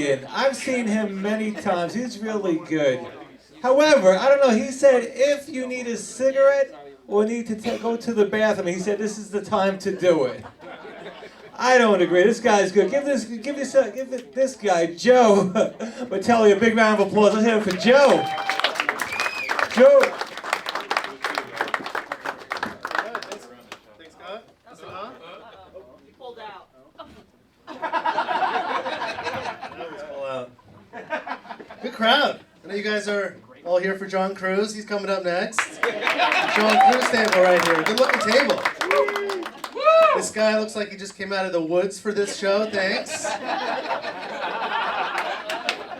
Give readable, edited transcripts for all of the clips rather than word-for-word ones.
comedian. I've seen him many times. He's really good. However, I don't know, he said if you need a cigarette or need to go to the bathroom, he said this is the time to do it. I don't agree. This guy's good. Give this guy, Joe Martelli, a big round of applause. Let's hear it for Joe. Joe. Thanks, Scott. He pulled out. Pull out. Good crowd. I know you guys are all here for John Cruz. He's coming up next. John Cruz table right here. Good looking table. This guy looks like he just came out of the woods for this show. Thanks.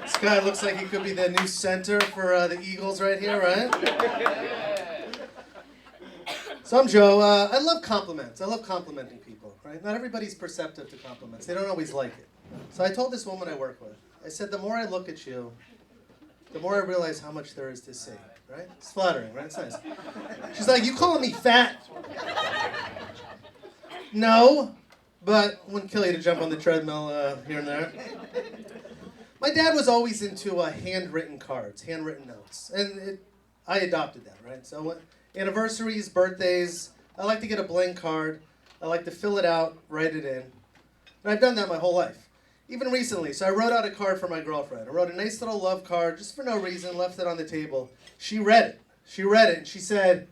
This guy looks like he could be the new center for the Eagles right here, right? So I'm Joe. I love compliments. I love complimenting people, right? Not everybody's perceptive to compliments. They don't always like it. So I told this woman I work with, I said, the more I look at you, the more I realize how much there is to see, right? It's flattering, right? It's nice. She's like, you calling me fat? No, but wouldn't kill you to jump on the treadmill here and there. My dad was always into handwritten cards, handwritten notes, and I adopted that, right? So anniversaries, birthdays, I like to get a blank card. I like to fill it out, write it in. And I've done that my whole life. Even recently, so I wrote out a card for my girlfriend. I wrote a nice little love card, just for no reason, left it on the table. She read it. And she said,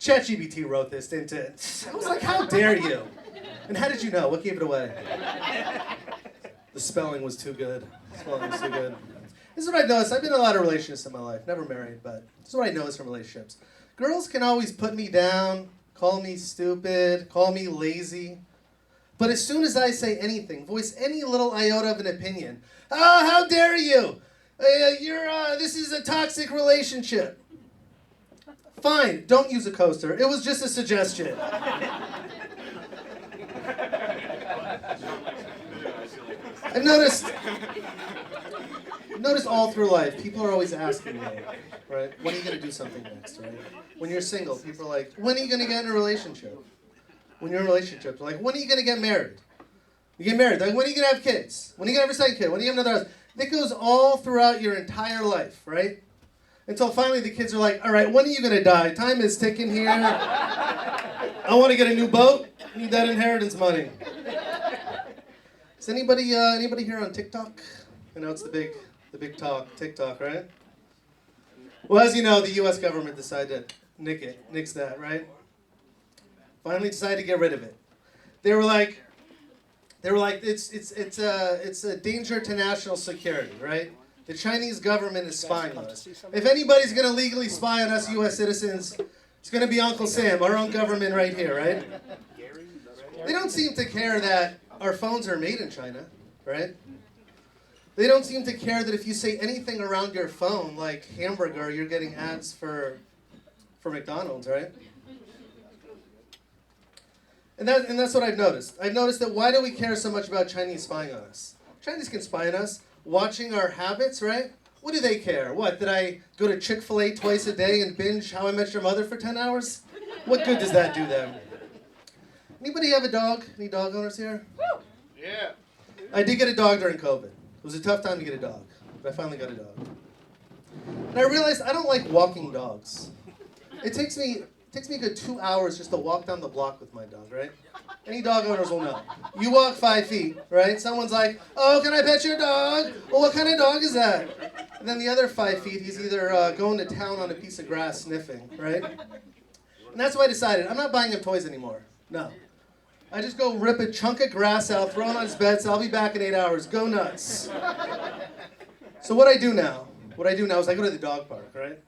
ChatGPT wrote this, didn't it? I was like, how dare you? And how did you know? What gave it away? The spelling was too good. This is what I've noticed. I've been in a lot of relationships in my life. Never married, but this is what I noticed from relationships. Girls can always put me down, call me stupid, call me lazy. But as soon as I say anything, voice any little iota of an opinion, oh, how dare you? This is a toxic relationship. Fine, don't use a coaster. It was just a suggestion. I've noticed all through life, people are always asking me, right, when are you going to do something next, right? When you're single, people are like, when are you going to get in a relationship? When you're in a relationship, they're like, when are you going to get married? You get married, like, when are you going to have kids? When are you going to have a second kid? When are you going to have another husband? It goes all throughout your entire life, right? Until finally the kids are like, all right, when are you going to die? Time is ticking here. I want to get a new boat. I need that inheritance money. Is anybody here on TikTok? I know it's the big talk, TikTok, right? Well, as you know, the U.S. government decided to nix that, right? Finally decided to get rid of it. They were like, it's a danger to national security, right? The Chinese government is spying on us. If anybody's going to legally spy on us U.S. citizens, it's going to be Uncle Sam, our own government right here, right? They don't seem to care that our phones are made in China, right? They don't seem to care that if you say anything around your phone, like hamburger, you're getting ads for McDonald's, right? And that's what I've noticed. I've noticed that why do we care so much about Chinese spying on us? Chinese can spy on us, watching our habits, right? What do they care? What, did I go to Chick-fil-A twice a day and binge How I Met Your Mother for 10 hours? What good does that do them? Anybody have a dog? Any dog owners here? Yeah. I did get a dog during COVID. It was a tough time to get a dog, but I finally got a dog. And I realized I don't like walking dogs. It takes me a good 2 hours just to walk down the block with my dog, right? Any dog owners will know. You walk 5 feet, right? Someone's like, oh, can I pet your dog? Well, what kind of dog is that? And then the other 5 feet, he's either going to town on a piece of grass sniffing, right? And that's why I decided I'm not buying him toys anymore. No. I just go rip a chunk of grass out, throw it on his bed, so I'll be back in 8 hours. Go nuts. So what I do now is I go to the dog park, right?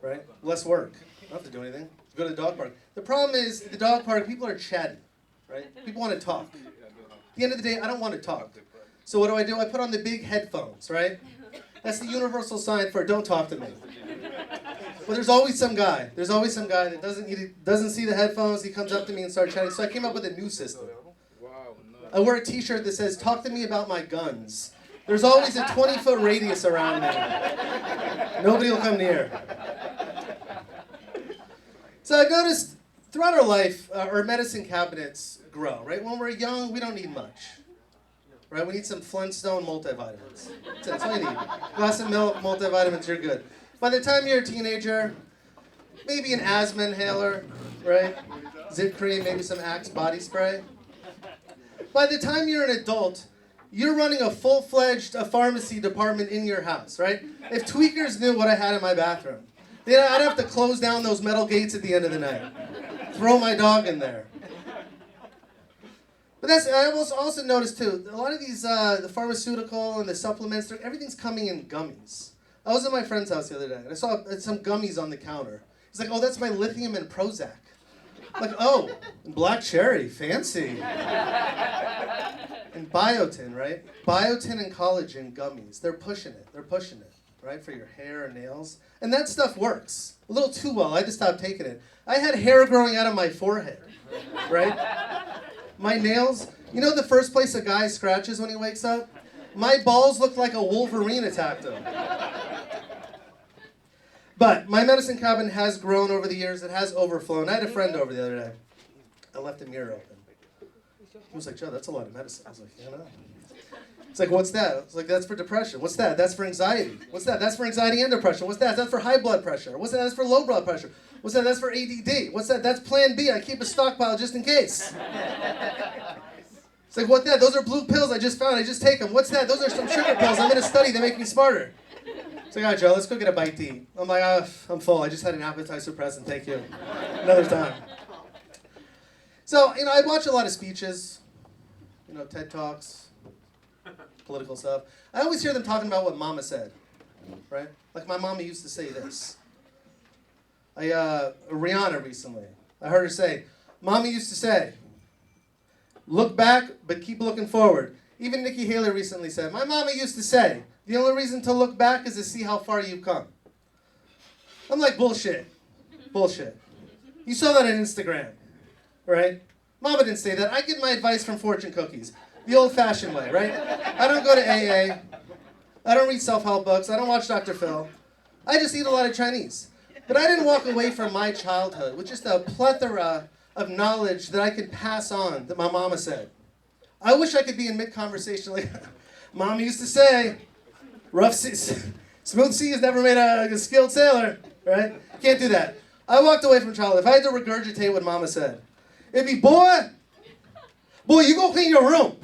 Right? Less work. I don't have to do anything. Go to the dog park. The problem is, at the dog park, people are chatty, right? People want to talk. At the end of the day, I don't want to talk. So what do? I put on the big headphones, right? That's the universal sign for don't talk to me. But there's always some guy that doesn't see the headphones. He comes up to me and starts chatting. So I came up with a new system. I wear a T-shirt that says, talk to me about my guns. There's always a 20-foot radius around me. Nobody will come near. So I've noticed throughout our life, our medicine cabinets grow, right? When we're young, we don't need much. right? We need some Flintstone multivitamins. That's all you need. Glass of milk, multivitamins, you're good. By the time you're a teenager, maybe an asthma inhaler, right? Zip cream, maybe some Axe body spray. By the time you're an adult, you're running a full-fledged pharmacy department in your house, right? If tweakers knew what I had in my bathroom, I'd have to close down those metal gates at the end of the night. Throw my dog in there. But I also noticed too, a lot of these, the pharmaceutical and the supplements, everything's coming in gummies. I was at my friend's house the other day, and I saw some gummies on the counter. He's like, oh, that's my lithium and Prozac. I'm like, oh, black cherry, fancy. And biotin, right? Biotin and collagen gummies. They're pushing it, right? For your hair and nails. And that stuff works. A little too well. I had to stop taking it. I had hair growing out of my forehead, right? My nails, you know the first place a guy scratches when he wakes up? My balls look like a Wolverine attacked him. But my medicine cabinet has grown over the years. It has overflown. I had a friend over the other day. I left the mirror open. He was like, Joe, that's a lot of medicine. I was like, yeah, I know. He's like, what's that? I was like, that's for depression. What's that? That's for anxiety. What's that? That's for anxiety and depression. What's that? That's for high blood pressure. What's that? That's for low blood pressure. What's that? That's for ADD. What's that? That's plan B. I keep a stockpile just in case. It's like, what that? Those are blue pills I just found. I just take them. What's that? Those are some sugar pills. I'm in a study. They make me smarter. It's like, all right, Joe, let's go get a bite to eat. I'm like, I'm full. I just had an appetite suppressant. Thank you. Another time. So, I watch a lot of speeches, TED Talks, political stuff. I always hear them talking about what Mama said, right? Like my mama used to say this. Rihanna recently, I heard her say, Mama used to say, look back, but keep looking forward. Even Nikki Haley recently said, my mama used to say, the only reason to look back is to see how far you've come. I'm like, bullshit. You saw that on Instagram, right? Mama didn't say that. I get my advice from fortune cookies, the old-fashioned way, right? I don't go to AA. I don't read self-help books. I don't watch Dr. Phil. I just eat a lot of Chinese. But I didn't walk away from my childhood with just a plethora of knowledge that I could pass on that my mama said. I wish I could be in mid-conversation like, Mom used to say, smooth sea has never made a skilled sailor, right? Can't do that. I walked away from childhood. If I had to regurgitate what Mama said, it'd be, boy, you go clean your room.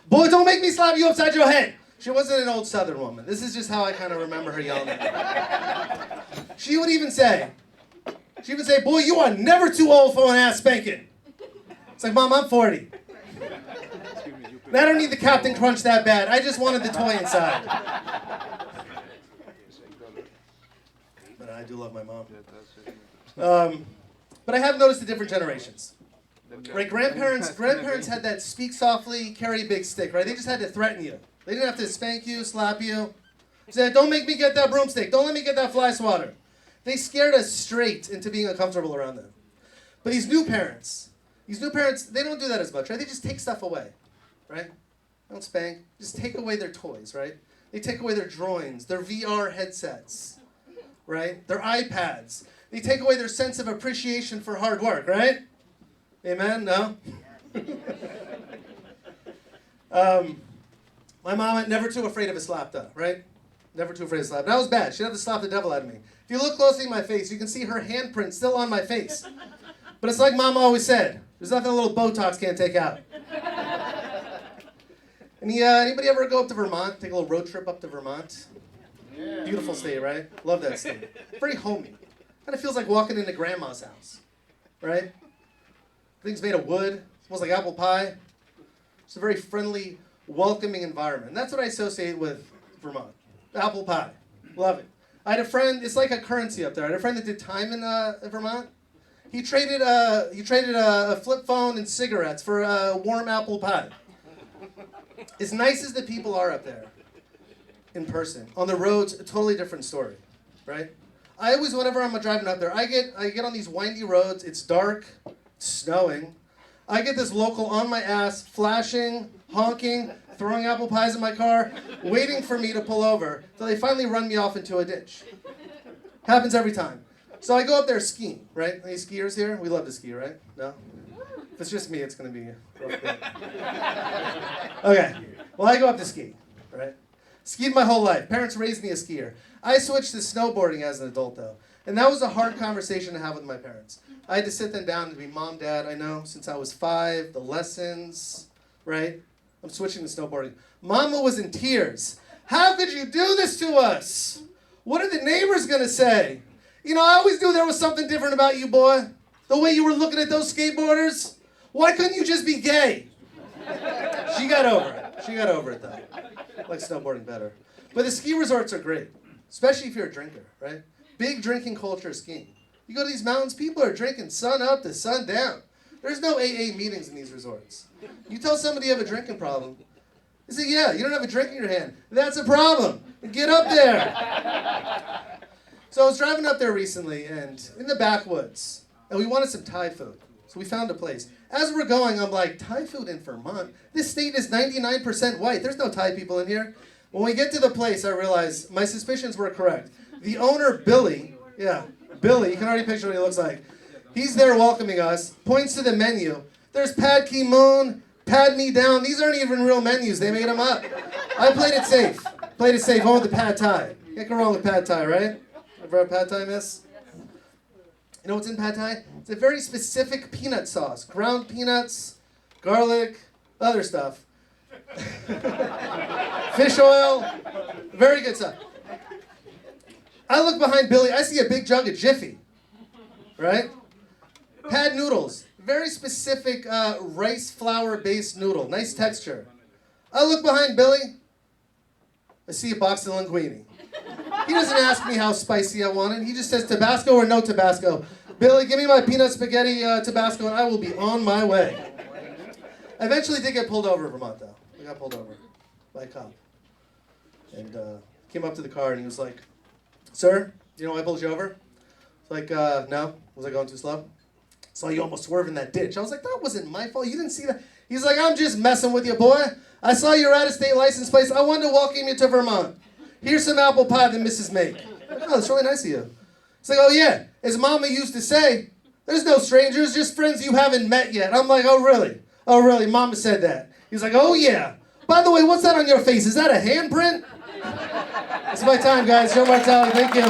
Boy, don't make me slap you upside your head. She wasn't an old Southern woman. This is just how I kind of remember her yelling at me. She would say, boy, you are never too old for an ass spanking. It's like, Mom, I'm 40. And I don't need the Captain Crunch that bad. I just wanted the toy inside. But I do love my mom. But I have noticed the different generations. Right, grandparents had that speak softly, carry a big stick, right? They just had to threaten you. They didn't have to spank you, slap you. They said, don't make me get that broomstick. Don't let me get that fly swatter. They scared us straight into being uncomfortable around them. But these new parents, they don't do that as much, right? They just take stuff away, right? They don't spank. Just take away their toys, right? They take away their drawings, their VR headsets, right? Their iPads. They take away their sense of appreciation for hard work, right? Amen? No? My mom, never too afraid of a slap, though, right? Never too afraid of a slap. That was bad. She'd have to slap the devil out of me. If you look closely at my face, you can see her handprint still on my face. But it's like Mama always said, there's nothing a little Botox can't take out. Anybody ever go up to Vermont, take a little road trip up to Vermont? Yeah. Beautiful state, right? Love that state. Very homey. Kind of feels like walking into grandma's house, right? Things made of wood, smells like apple pie. It's a very friendly, welcoming environment. And that's what I associate with Vermont. Apple pie. Love it. I had a friend, it's like a currency up there. I had a friend that did time in Vermont. He traded a flip phone and cigarettes for a warm apple pie. As nice as the people are up there, in person, on the roads, a totally different story, right? I always, whenever I'm driving up there, I get on these windy roads, it's dark, it's snowing. I get this local on my ass, flashing, honking, throwing apple pies in my car, waiting for me to pull over, till they finally run me off into a ditch. Happens every time. So I go up there skiing, right? Any skiers here? We love to ski, right? No? If it's just me, it's going to be a rough day. Okay. Well, I go up to ski, right? Skied my whole life. Parents raised me a skier. I switched to snowboarding as an adult, though. And that was a hard conversation to have with my parents. I had to sit them down and be, Mom, Dad, I know, since I was 5, the lessons, right? I'm switching to snowboarding. Mama was in tears. How could you do this to us? What are the neighbors going to say? You know, I always knew there was something different about you, boy. The way you were looking at those skateboarders. Why couldn't you just be gay? She got over it. She got over it, though. I like snowboarding better. But the ski resorts are great, especially if you're a drinker, right? Big drinking culture of skiing. You go to these mountains, people are drinking sun up to sun down. There's no AA meetings in these resorts. You tell somebody you have a drinking problem, they say, yeah, you don't have a drink in your hand. That's a problem. Get up there. So I was driving up there recently, and in the backwoods, and we wanted some Thai food. So we found a place. As we're going, I'm like, Thai food in Vermont? This state is 99% white. There's no Thai people in here. When we get to the place, I realize my suspicions were correct. The owner, Billy, Billy, you can already picture what he looks like. He's there welcoming us, points to the menu. There's Pad Ki Moon, Pad Me Down. These aren't even real menus. They made them up. I played it safe. Played it safe. Went with the Pad Thai. Can't go wrong with Pad Thai, right? Ever had Pad Thai, miss? You know what's in Pad Thai? It's a very specific peanut sauce. Ground peanuts, garlic, other stuff. Fish oil. Very good stuff. I look behind Billy. I see a big jug of Jiffy. Right? Pad noodles. Very specific rice flour-based noodle. Nice texture. I look behind Billy. I see a box of linguine. He doesn't ask me how spicy I want it. He just says Tabasco or no Tabasco. Billy, give me my peanut spaghetti Tabasco and I will be on my way. I eventually did get pulled over in Vermont, though. I got pulled over by a cop. And came up to the car and he was like, sir, you know why I pulled you over? It's like, no. Was I going too slow? Saw you almost swerve in that ditch. I was like, that wasn't my fault. You didn't see that. He's like, I'm just messing with you, boy. I saw your out-of-state license plate. I wanted to welcome you to Vermont. Here's some apple pie that Mrs. make. Oh, that's really nice of you. It's like, oh yeah, as Mama used to say, there's no strangers, just friends you haven't met yet. I'm like, oh really? Oh really? Mama said that. He's like, oh yeah. By the way, what's that on your face? Is that a handprint? It's my time, guys. Joe Martelli, thank you.